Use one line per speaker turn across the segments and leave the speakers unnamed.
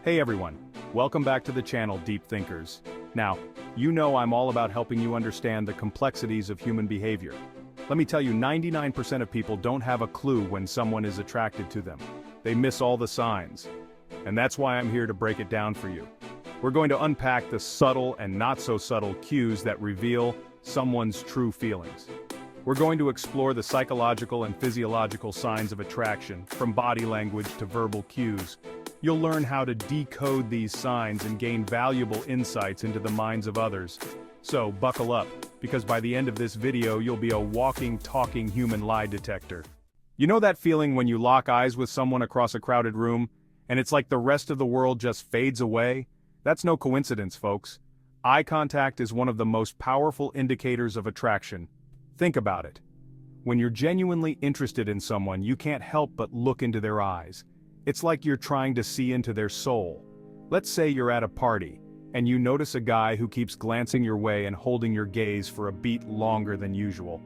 Hey everyone, welcome back to the channel Deep Thinkers. Now, you know I'm all about helping you understand the complexities of human behavior. Let me tell you, 99% of people don't have a clue when someone is attracted to them. They miss all the signs. And that's why I'm here to break it down for you. We're going to unpack the subtle and not so subtle cues that reveal someone's true feelings. We're going to explore the psychological and physiological signs of attraction, from body language to verbal cues. You'll learn how to decode these signs and gain valuable insights into the minds of others. So, buckle up, because by the end of this video you'll be a walking, talking human lie detector. You know that feeling when you lock eyes with someone across a crowded room, and it's like the rest of the world just fades away? That's no coincidence, folks. Eye contact is one of the most powerful indicators of attraction. Think about it. When you're genuinely interested in someone, you can't help but look into their eyes. It's like you're trying to see into their soul. Let's say you're at a party, and you notice a guy who keeps glancing your way and holding your gaze for a beat longer than usual.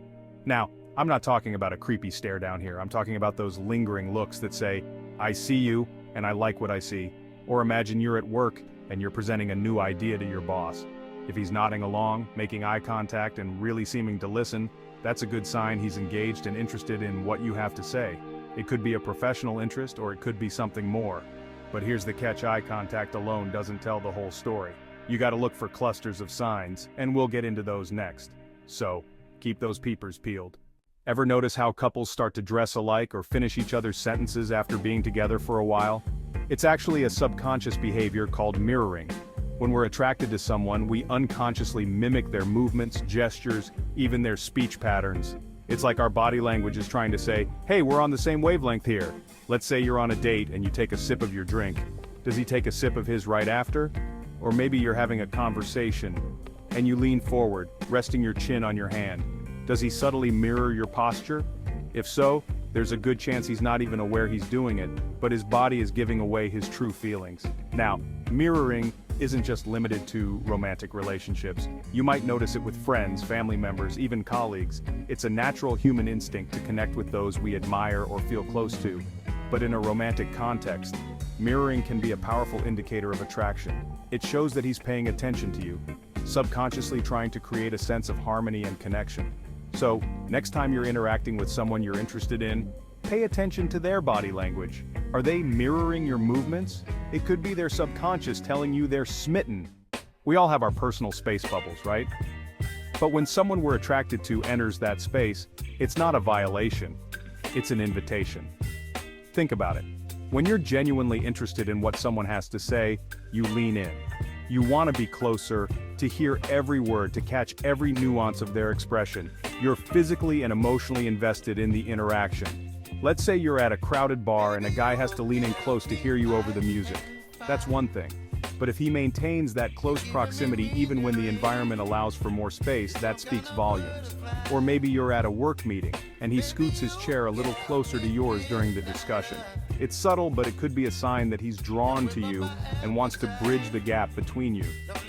Now, I'm not talking about a creepy stare down here. I'm talking about those lingering looks that say, I see you, and I like what I see. Or imagine you're at work, and you're presenting a new idea to your boss. If he's nodding along, making eye contact, and really seeming to listen, that's a good sign he's engaged and interested in what you have to say. It could be a professional interest, or it could be something more. But here's the catch: eye contact alone doesn't tell the whole story. You gotta look for clusters of signs, and we'll get into those next. So, keep those peepers peeled. Ever notice how couples start to dress alike or finish each other's sentences after being together for a while? It's actually a subconscious behavior called mirroring. When we're attracted to someone, we unconsciously mimic their movements, gestures, even their speech patterns. It's like our body language is trying to say, hey, we're on the same wavelength here. Let's say you're on a date and you take a sip of your drink. Does he take a sip of his right after? Or maybe you're having a conversation, and you lean forward, resting your chin on your hand. Does he subtly mirror your posture? If so, there's a good chance he's not even aware he's doing it, but his body is giving away his true feelings. Now, mirroring isn't just limited to romantic relationships. You might notice it with friends, family members, even colleagues. It's a natural human instinct to connect with those we admire or feel close to. But in a romantic context, mirroring can be a powerful indicator of attraction. It shows that he's paying attention to you, subconsciously trying to create a sense of harmony and connection. So, next time you're interacting with someone you're interested in, pay attention to their body language. Are they mirroring your movements? It could be their subconscious telling you they're smitten. We all have our personal space bubbles, right? But when someone we're attracted to enters that space, it's not a violation. It's an invitation. Think about it. When you're genuinely interested in what someone has to say, you lean in. You want to be closer, to hear every word, to catch every nuance of their expression. You're physically and emotionally invested in the interaction. Let's say you're at a crowded bar and a guy has to lean in close to hear you over the music. That's one thing. But if he maintains that close proximity even when the environment allows for more space, that speaks volumes. Or maybe you're at a work meeting, and he scoots his chair a little closer to yours during the discussion. It's subtle, but it could be a sign that he's drawn to you and wants to bridge the gap between you.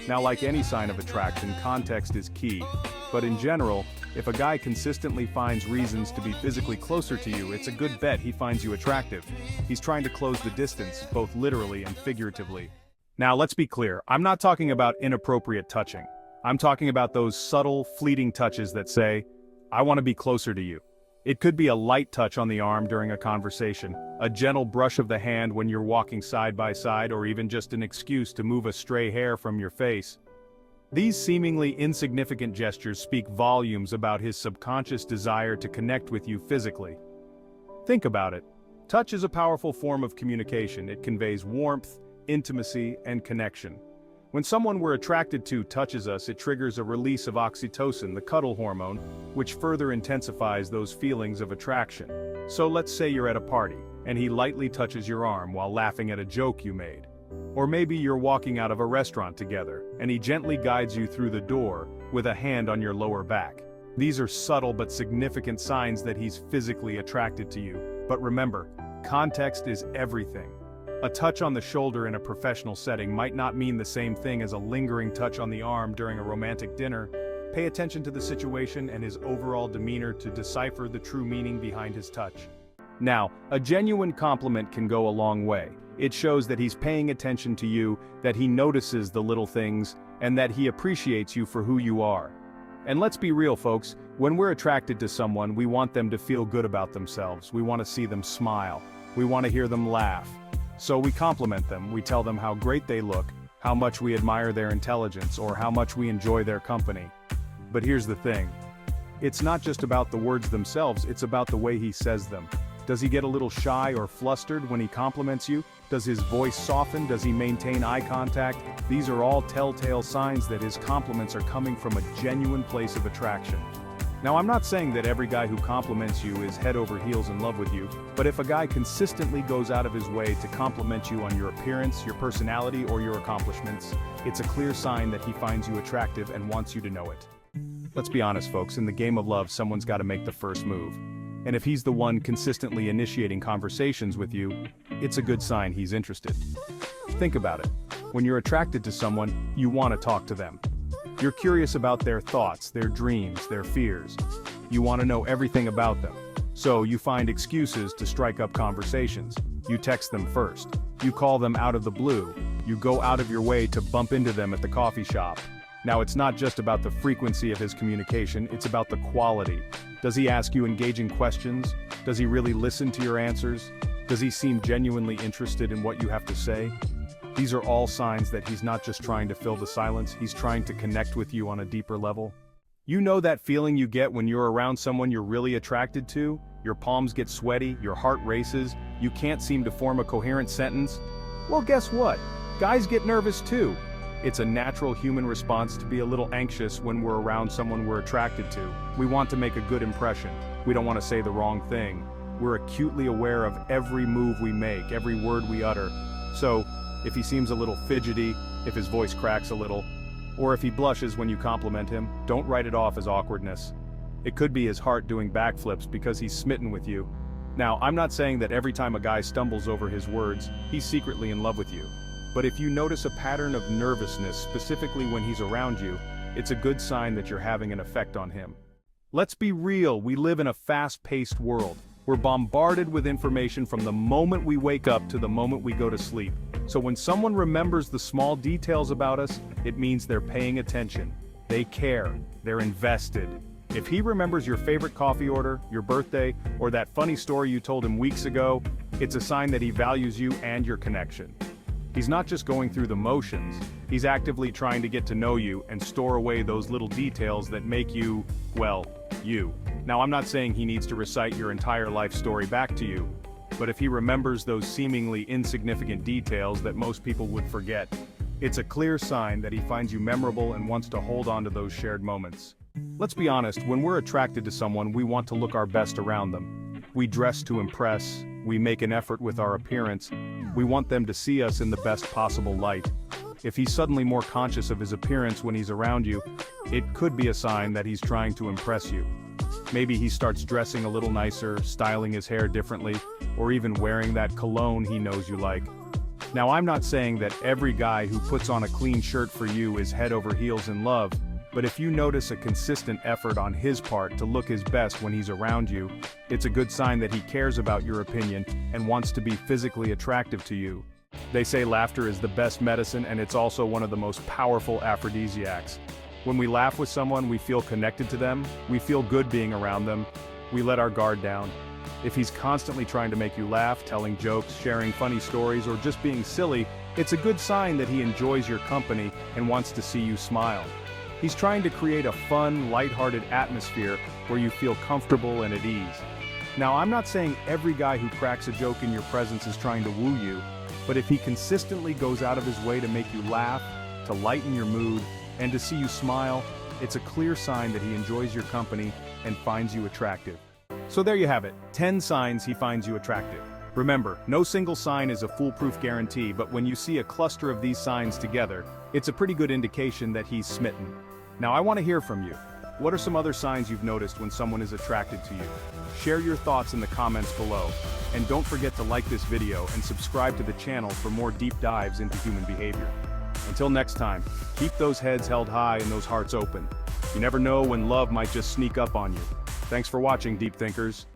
Now, like any sign of attraction, context is key. But in general, if a guy consistently finds reasons to be physically closer to you, it's a good bet he finds you attractive. He's trying to close the distance, both literally and figuratively. Now, let's be clear, I'm not talking about inappropriate touching. I'm talking about those subtle, fleeting touches that say, I want to be closer to you. It could be a light touch on the arm during a conversation, a gentle brush of the hand when you're walking side by side, or even just an excuse to move a stray hair from your face. These seemingly insignificant gestures speak volumes about his subconscious desire to connect with you physically. Think about it. Touch is a powerful form of communication. It conveys warmth, intimacy, and connection. When someone we're attracted to touches us, it triggers a release of oxytocin, the cuddle hormone, which further intensifies those feelings of attraction. So let's say you're at a party, and he lightly touches your arm while laughing at a joke you made. Or maybe you're walking out of a restaurant together, and he gently guides you through the door with a hand on your lower back. These are subtle but significant signs that he's physically attracted to you. But remember, context is everything. A touch on the shoulder in a professional setting might not mean the same thing as a lingering touch on the arm during a romantic dinner. Pay attention to the situation and his overall demeanor to decipher the true meaning behind his touch. Now, a genuine compliment can go a long way. It shows that he's paying attention to you, that he notices the little things, and that he appreciates you for who you are. And let's be real, folks, when we're attracted to someone, we want them to feel good about themselves. We want to see them smile. We want to hear them laugh. So we compliment them, we tell them how great they look, how much we admire their intelligence, or how much we enjoy their company. But here's the thing. It's not just about the words themselves, it's about the way he says them. Does he get a little shy or flustered when he compliments you? Does his voice soften? Does he maintain eye contact? These are all telltale signs that his compliments are coming from a genuine place of attraction. Now, I'm not saying that every guy who compliments you is head over heels in love with you, but if a guy consistently goes out of his way to compliment you on your appearance, your personality, or your accomplishments, it's a clear sign that he finds you attractive and wants you to know it. Let's be honest, folks, in the game of love, someone's got to make the first move. And if he's the one consistently initiating conversations with you, it's a good sign he's interested. Think about it. When you're attracted to someone, you want to talk to them. You're curious about their thoughts, their dreams, their fears. You want to know everything about them. So you find excuses to strike up conversations. You text them first. You call them out of the blue. You go out of your way to bump into them at the coffee shop. Now, it's not just about the frequency of his communication, it's about the quality. Does he ask you engaging questions? Does he really listen to your answers? Does he seem genuinely interested in what you have to say? These are all signs that he's not just trying to fill the silence, he's trying to connect with you on a deeper level. You know that feeling you get when you're around someone you're really attracted to? Your palms get sweaty, your heart races, you can't seem to form a coherent sentence? Well, guess what? Guys get nervous too. It's a natural human response to be a little anxious when we're around someone we're attracted to. We want to make a good impression. We don't want to say the wrong thing. We're acutely aware of every move we make, every word we utter. So, if he seems a little fidgety, if his voice cracks a little, or if he blushes when you compliment him, don't write it off as awkwardness. It could be his heart doing backflips because he's smitten with you. Now, I'm not saying that every time a guy stumbles over his words, he's secretly in love with you. But if you notice a pattern of nervousness, specifically when he's around you, it's a good sign that you're having an effect on him. Let's be real, we live in a fast-paced world. We're bombarded with information from the moment we wake up to the moment we go to sleep. So when someone remembers the small details about us, it means they're paying attention. They care. They're invested. If he remembers your favorite coffee order, your birthday, or that funny story you told him weeks ago, it's a sign that he values you and your connection. He's not just going through the motions, he's actively trying to get to know you and store away those little details that make you, well, you. Now, I'm not saying he needs to recite your entire life story back to you, but if he remembers those seemingly insignificant details that most people would forget, it's a clear sign that he finds you memorable and wants to hold on to those shared moments. Let's be honest, when we're attracted to someone, we want to look our best around them. We dress to impress, we make an effort with our appearance, we want them to see us in the best possible light. If he's suddenly more conscious of his appearance when he's around you, it could be a sign that he's trying to impress you. Maybe he starts dressing a little nicer, styling his hair differently, or even wearing that cologne he knows you like. Now, I'm not saying that every guy who puts on a clean shirt for you is head over heels in love, but if you notice a consistent effort on his part to look his best when he's around you, it's a good sign that he cares about your opinion and wants to be physically attractive to you. They say laughter is the best medicine, and it's also one of the most powerful aphrodisiacs. When we laugh with someone, we feel connected to them, we feel good being around them, we let our guard down. If he's constantly trying to make you laugh, telling jokes, sharing funny stories, or just being silly, it's a good sign that he enjoys your company and wants to see you smile. He's trying to create a fun, lighthearted atmosphere where you feel comfortable and at ease. Now, I'm not saying every guy who cracks a joke in your presence is trying to woo you, but if he consistently goes out of his way to make you laugh, to lighten your mood, and to see you smile, it's a clear sign that he enjoys your company and finds you attractive. So there you have it, 10 signs he finds you attractive. Remember, no single sign is a foolproof guarantee, but when you see a cluster of these signs together, it's a pretty good indication that he's smitten. Now, I want to hear from you. What are some other signs you've noticed when someone is attracted to you? Share your thoughts in the comments below. And don't forget to like this video and subscribe to the channel for more deep dives into human behavior. Until next time, keep those heads held high and those hearts open. You never know when love might just sneak up on you. Thanks for watching, Deep Thinkers.